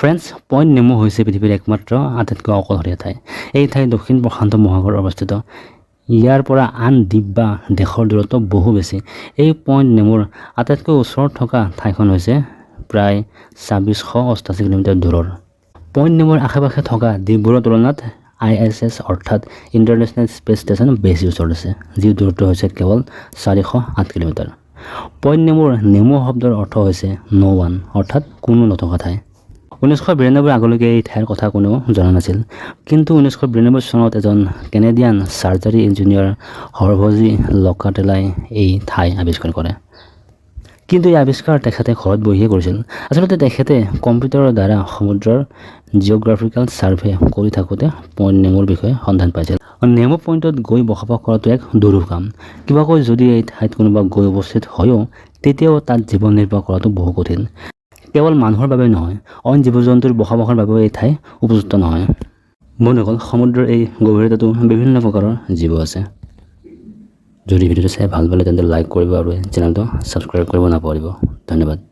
Friends, point নেমো হৈছে পৃথিৱীৰ একমাত্ৰ আটাইতকৈ অকলশৰীয়া ঠাই। এই ঠাই দক্ষিণ প্ৰশান্ত মহাসাগৰত অৱস্থিত। ইয়াৰ পৰা আন দ্বীপ বা দেশৰ দূৰত্ব বহু বেছি। এই পইণ্ট নেমোৰ আটাইতকৈ ওচৰত থকা ঠাইখন হৈছে প্ৰায় ২৬৮৮ কিলোমিটাৰ দূৰৰ। পইণ্ট নেমোৰ আশে-পাশে থকা দ্বীপবোৰৰ তুলনাত ISS অৰ্থাৎ ইণ্টাৰনেশ্যনেল স্পেচ ষ্টেচন বেছি ওচৰত আছে, যি দূৰত্ব হৈছে কেৱল ৪০৮ কিলোমিটাৰ। পইণ্ট নেমোৰ নেমো শব্দৰ অৰ্থ হৈছে নো ওৱান অৰ্থাৎ কোনো নথকা ঠাই। ১৯৯২ আগলৈকে এই ঠাইৰ কথা কোনেও জনা নাছিল, কিন্তু ১৯৯২ চনত এজন কেনেডিয়ান চাৰ্জাৰী ইঞ্জিনিয়াৰ হৰভজি লকাটেলাই এই ঠাই আৱিষ্কাৰ কৰে। কিন্তু এই আৱিষ্কাৰ তেখেতে ঘৰত বহিয়ে কৰিছিল। আচলতে তেখেতে কম্পিউটাৰৰ দ্বাৰা সমুদ্ৰৰ জিঅ'গ্ৰাফিকেল ছাৰ্ভে কৰি থাকোঁতে পইণ্ট নেমোৰ বিষয়ে সন্ধান পাইছিল। নেমো পইণ্টত গৈ বসবাস কৰাটো এক দুৰূহ কাম। কিবাকৈ যদি এই ঠাইত কোনোবা গৈ উপস্থিত হয়ও, তেতিয়াও তাত জীৱন নিৰ্বাহ কৰাটো বহু কঠিন। কেৱল মানুহৰ বাবেই নহয়, অইন জীৱ-জন্তুৰ বসবাসৰ বাবেও এই ঠাই উপযুক্ত নহয়। বন্ধুসকল, সমুদ্ৰৰ এই গভীৰতাতো বিভিন্ন প্ৰকাৰৰ জীৱ আছে। যদি ভিডিঅ'টো চাই ভাল পালে তেন্তে লাইক কৰিব আৰু চেনেলটো ছাবস্ক্ৰাইব কৰিব নাপাহৰিব। ধন্যবাদ।